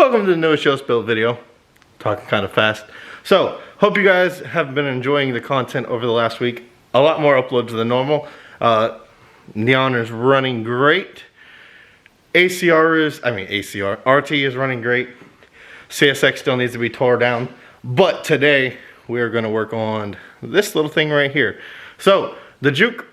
Welcome to the newest Joe's Build video. Talking kind of fast. So, hope you guys have been enjoying the content over the last week. A lot more uploads than normal. Neon is running great. RT is running great. CSX still needs to be tore down. But today, we are going to work on this little thing right here. So, the Juke,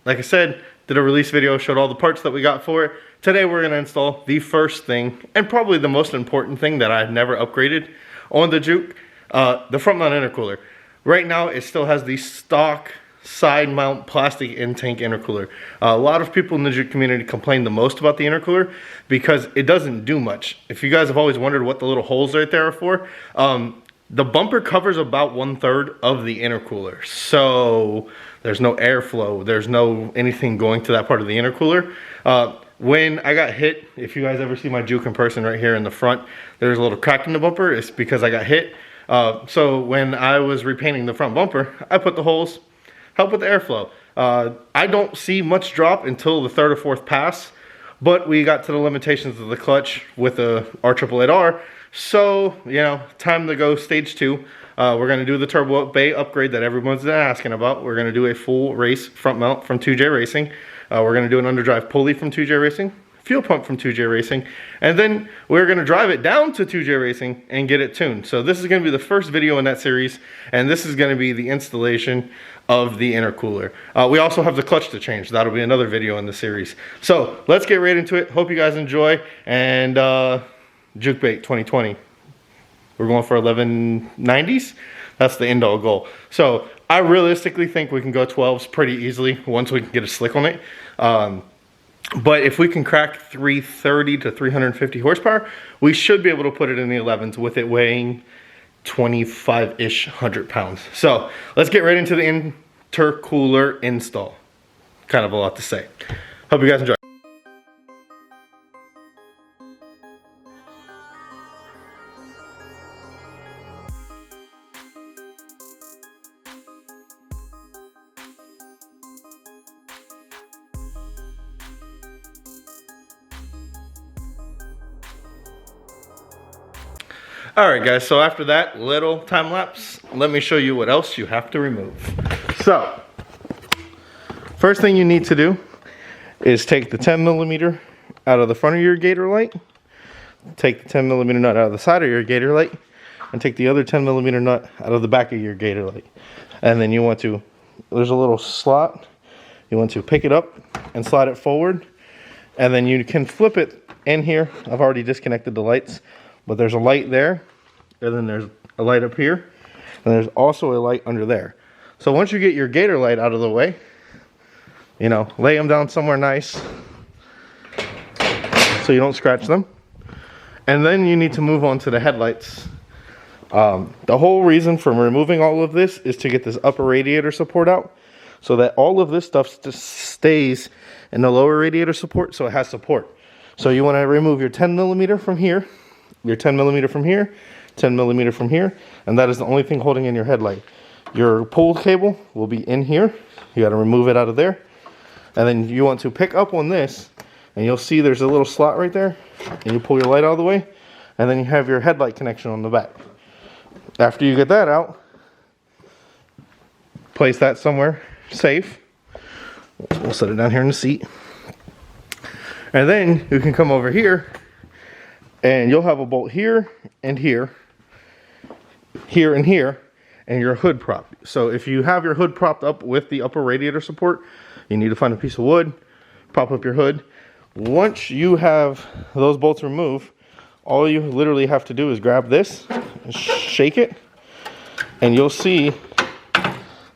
like I said, did a release video, showed all the parts that we got for it. Today we're going to install the first thing, and probably the most important thing that I've never upgraded on the Juke, the front mount intercooler. Right now it still has the stock side mount plastic in-tank intercooler. A lot of people in the Juke community complain the most about the intercooler because it doesn't do much. If you guys have always wondered what the little holes right there are for, the bumper covers about 1/3 of the intercooler. So there's no airflow, there's no anything going to that part of the intercooler. When I got hit, if you guys ever see my Juke in person right here in the front, there's a little crack in the bumper. It's because I got hit. So when I was repainting the front bumper, I put the holes, help with the airflow. I don't see much drop until the 3rd or 4th pass, but we got to the limitations of the clutch with the R888R. So, you know, time to go stage 2. We're going to do the turbo bay upgrade that everyone's been asking about. We're going to do a full race front mount from 2jRACIng. We're going to do an underdrive pulley from 2jRACIng, fuel pump from 2jRACIng, and then we're going to drive it down to 2jRACIng and get it tuned. So this is going to be the first video in that series, and this is going to be the installation of the intercooler. We also have the clutch to change. That'll be another video in the series. So let's get right into it. Hope you guys enjoy, and Juke Bait 2020. We're going for 1190s. That's the end all goal. So I realistically think we can go 12s pretty easily once we can get a slick on it. But if we can crack 330 to 350 horsepower, we should be able to put it in the 11s with it weighing 25-ish 100 pounds. So let's get right into the intercooler install. Kind of a lot to say. Hope you guys enjoy. Alright guys, so after that little time lapse, let me show you what else you have to remove. So, first thing you need to do is take the 10mm out of the front of your gator light, take the 10mm nut out of the side of your gator light, and take the other 10mm nut out of the back of your gator light. And then you want to, there's a little slot, you want to pick it up and slide it forward, and then you can flip it in here. I've already disconnected the lights. But there's a light there, and then there's a light up here, and there's also a light under there. So once you get your gator light out of the way, you know, lay them down somewhere nice so you don't scratch them. And then you need to move on to the headlights. The whole reason for removing all of this is to get this upper radiator support out so that all of this stuff just stays in the lower radiator support so it has support. So you want to remove your 10mm from here, your 10mm from here, 10mm from here, and that is the only thing holding in your headlight. Your pull cable will be in here. You got to remove it out of there. And then you want to pick up on this, and you'll see there's a little slot right there, and you pull your light out of the way, and then you have your headlight connection on the back. After you get that out, place that somewhere safe. We'll set it down here in the seat. And then you can come over here, and you'll have a bolt here and here, here and here, and your hood prop. So if you have your hood propped up with the upper radiator support, you need to find a piece of wood, prop up your hood. Once you have those bolts removed, all you literally have to do is grab this, and shake it, and you'll see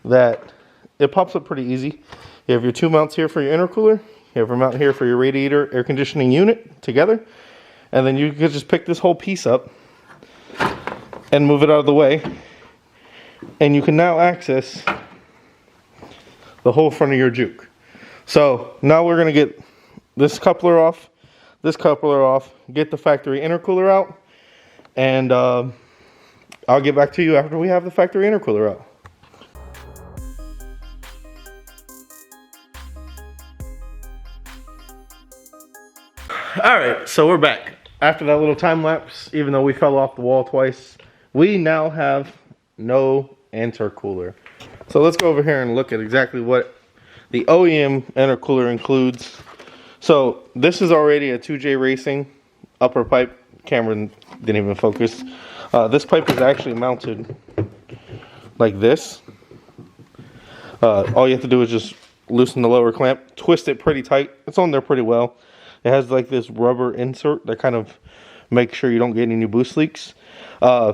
that it pops up pretty easy. You have your 2 mounts here for your intercooler, you have a mount here for your radiator air conditioning unit together. And then you can just pick this whole piece up and move it out of the way. And you can now access the whole front of your Juke. So now we're going to get this coupler off, get the factory intercooler out, and I'll get back to you after we have the factory intercooler out. Alright, so we're back. after that little time lapse, even though we fell off the wall twice, we now have no intercooler. So let's go over here and look at exactly what the OEM intercooler includes. So this is already a 2jRACING upper pipe. Camera didn't even focus. This pipe is actually mounted like this. All you have to do is just loosen the lower clamp, twist it pretty tight. It's on there pretty well. It has like this rubber insert that kind of makes sure you don't get any boost leaks. Yeah,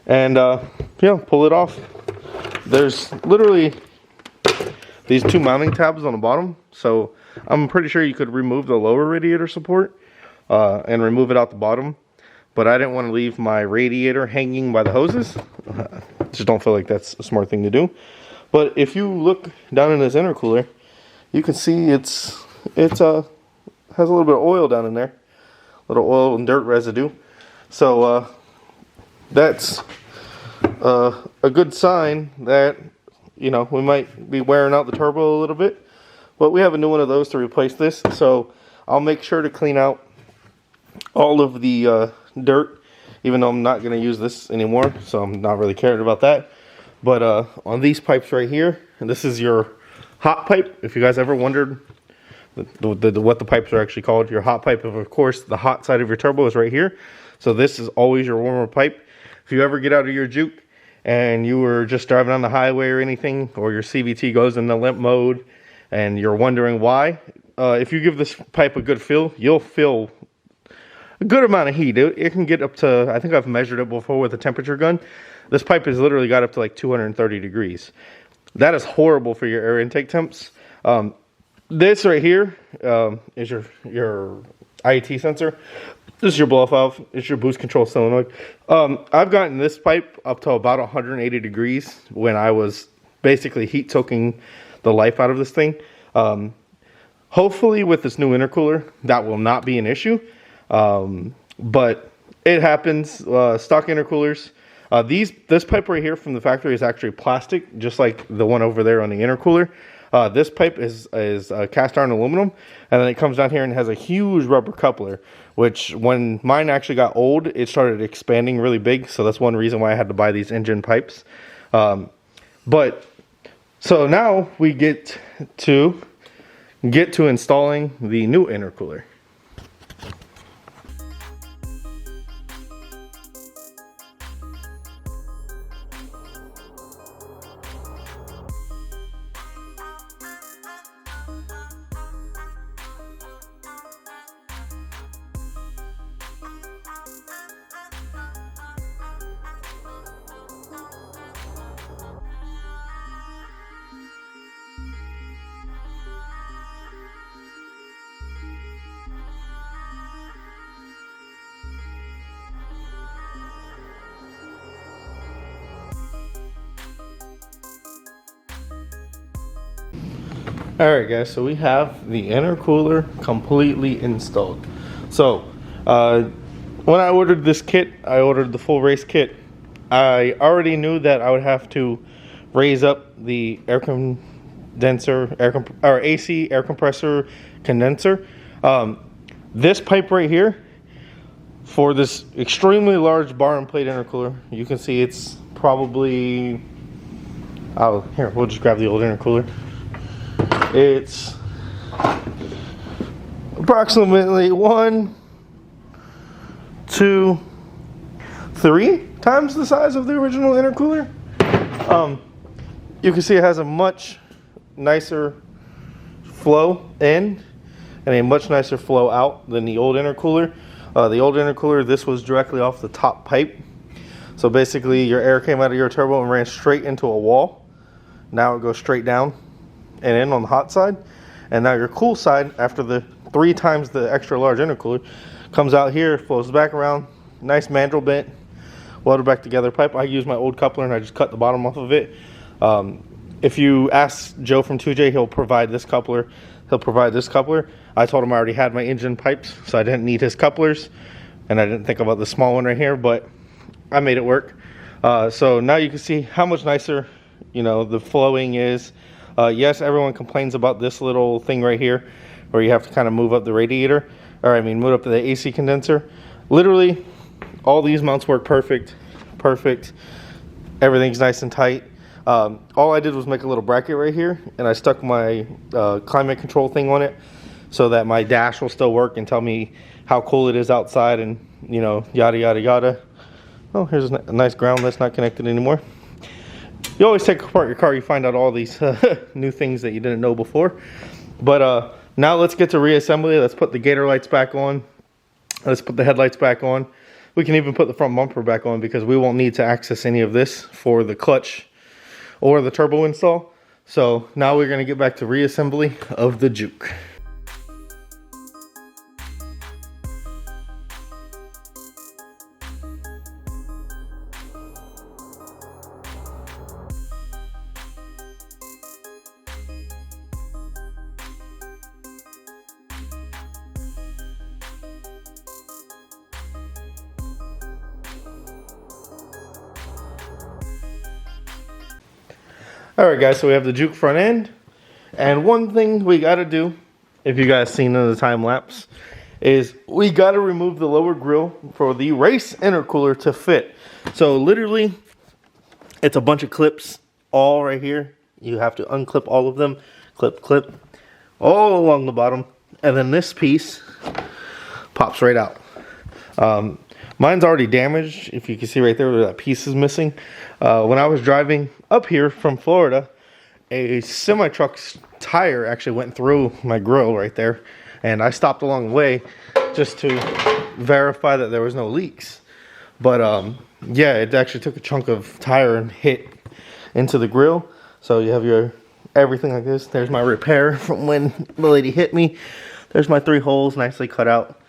pull it off. There's literally these two mounting tabs on the bottom, so I'm pretty sure you could remove the lower radiator support and remove it out the bottom, but I didn't want to leave my radiator hanging by the hoses. Just don't feel like that's a smart thing to do. But if you look down in this intercooler, you can see it's has a little bit of oil down in there, a little oil and dirt residue. So that's a good sign that, you know, we might be wearing out the turbo a little bit. But we have a new one of those to replace this, so I'll make sure to clean out all of the dirt, even though I'm not going to use this anymore, so I'm not really caring about that. But on these pipes right here, and this is your hot pipe. If you guys ever wondered what the pipes are actually called, your hot pipe, of course, the hot side of your turbo is right here. So this is always your warmer pipe. If you ever get out of your juke and you were just driving on the highway or anything, or your CVT goes into limp mode and you're wondering why, if you give this pipe a good feel, you'll feel a good amount of heat. It can get up to, I think I've measured it before with a temperature gun. This pipe has literally got up to like 230 degrees. That is horrible for your air intake temps. This right here is your IET sensor. This is your blow-off valve. It's your boost control solenoid. I've gotten this pipe up to about 180 degrees when I was basically heat soaking the life out of this thing. Hopefully with this new intercooler, that will not be an issue. But it happens. Stock intercoolers. This pipe right here from the factory is actually plastic, just like the one over there on the intercooler. This pipe is cast iron aluminum, and then it comes down here and has a huge rubber coupler, which when mine actually got old, it started expanding really big, so that's one reason why I had to buy these engine pipes. But so now we get to installing the new intercooler. Alright guys, so we have the intercooler completely installed. So when I ordered this kit, I ordered the full race kit. I already knew that I would have to raise up the air condenser, AC air compressor condenser. This pipe right here, for this extremely large bar and plate intercooler, you can see it's probably, here, we'll just grab the old intercooler. It's approximately 1, 2, 3 times the size of the original intercooler. You can see it has a much nicer flow in and a much nicer flow out than the old intercooler. The old intercooler, this was directly off the top pipe. So basically your air came out of your turbo and ran straight into a wall. Now it goes straight down and in on the hot side, and now your cool side, after the 3 times the extra large intercooler, comes out here, flows back around, nice mandrel bent, welded back together pipe. I use my old coupler and I just cut the bottom off of it. If you ask Joe from 2J, he'll provide this coupler. I told him I already had my engine pipes, so I didn't need his couplers, and I didn't think about the small one right here, but I made it work. So now you can see how much nicer, you know, the flowing is. Yes, everyone complains about this little thing right here where you have to kind of move up the radiator. or I mean moved up the AC condenser. Literally, all these mounts work perfect. Everything's nice and tight. All I did was make a little bracket right here, and I stuck my climate control thing on it so that my dash will still work and tell me how cool it is outside, and you know, yada yada yada. Oh, here's a nice ground that's not connected anymore. You always take apart your car, you find out all these new things that you didn't know before. But now let's get to reassembly. Let's put the gator lights back on. Let's put the headlights back on. We can even put the front bumper back on because we won't need to access any of this for the clutch or the turbo install. So now we're gonna get back to reassembly of the Juke. Alright guys, so we have the Juke front end, and one thing we gotta do, if you guys seen in the time lapse, is we gotta remove the lower grill for the race intercooler to fit. So literally, it's a bunch of clips all right here. You have to unclip all of them, clip, all along the bottom, and then this piece pops right out. Mine's already damaged. If you can see right there where that piece is missing. When I was driving up here from Florida, a semi-truck's tire actually went through my grill right there, and I stopped along the way just to verify that there was no leaks. But yeah, it actually took a chunk of tire and hit into the grill. So you have your everything like this. There's my repair from when the lady hit me. There's my 3 holes nicely cut out.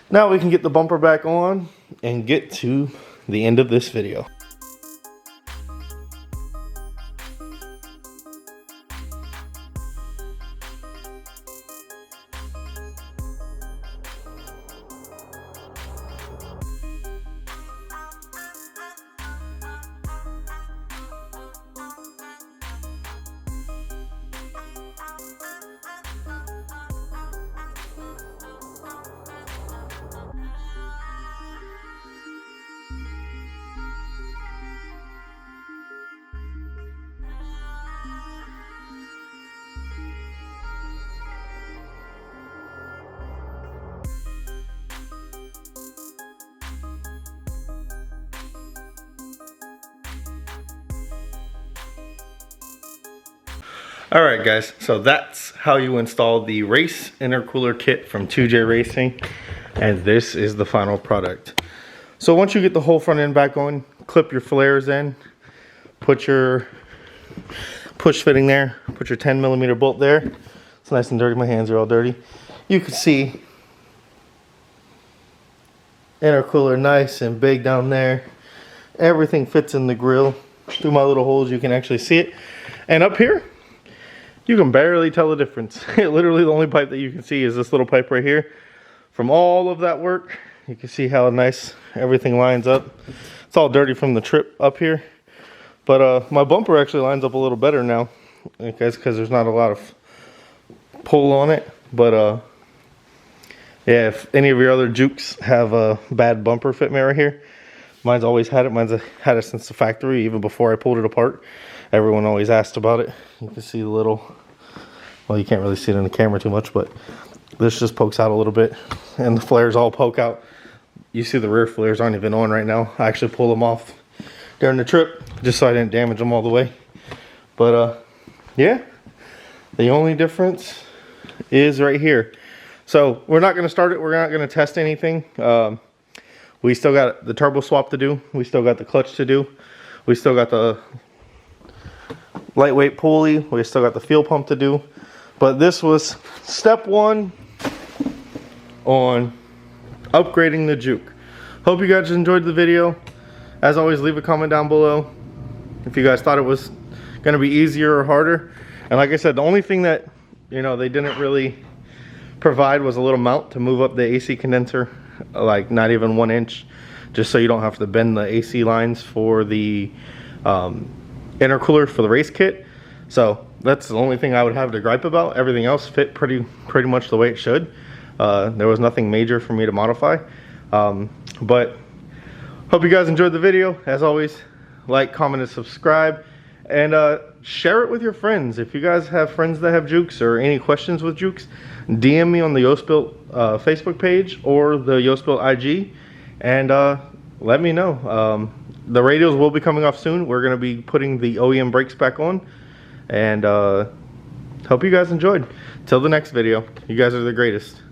Now we can get the bumper back on and get to the end of this video. Alright guys, so that's how you install the race intercooler kit from 2jRACING, and this is the final product. So once you get the whole front end back on, clip your flares in, put your push fitting there, put your 10mm bolt there. It's nice and dirty, my hands are all dirty. You can see intercooler nice and big down there. Everything fits in the grill. Through my little holes you can actually see it. And up here, you can barely tell the difference. Literally the only pipe that you can see is this little pipe right here. From all of that work, you can see how nice everything lines up. It's all dirty from the trip up here. But my bumper actually lines up a little better now, I guess because there's not a lot of pull on it. But yeah, if any of your other Jukes have a bad bumper fit mirror here, mine's always had it. Mine's had it since the factory, even before I pulled it apart. Everyone always asked about it. You can see the little, well, you can't really see it in the camera too much, but this just pokes out a little bit, and the flares all poke out. You see the rear flares aren't even on right now. I actually pulled them off during the trip just so I didn't damage them all the way. But yeah, the only difference is right here. So we're not going to start it. We're not going to test anything. We still got the turbo swap to do. We still got the clutch to do. We still got the lightweight pulley. We still got the fuel pump to do. But this was step 1 on upgrading the Juke. Hope you guys enjoyed the video. As always, leave a comment down below if you guys thought it was going to be easier or harder. And like I said, the only thing that, you know, they didn't really provide was a little mount to move up the AC condenser, like not even 1 inch, just so you don't have to bend the AC lines for the intercooler for the race kit. So that's the only thing I would have to gripe about. Everything else fit pretty much the way it should. There was nothing major for me to modify. But hope you guys enjoyed the video. As always, like, comment, and subscribe. And share it with your friends. If you guys have friends that have jukes or any questions with jukes, DM me on the YoSpilt Facebook page or the YoSpilt IG, and let me know. The radials will be coming off soon. We're going to be putting the OEM brakes back on, and hope you guys enjoyed. Till the next video, you guys are the greatest.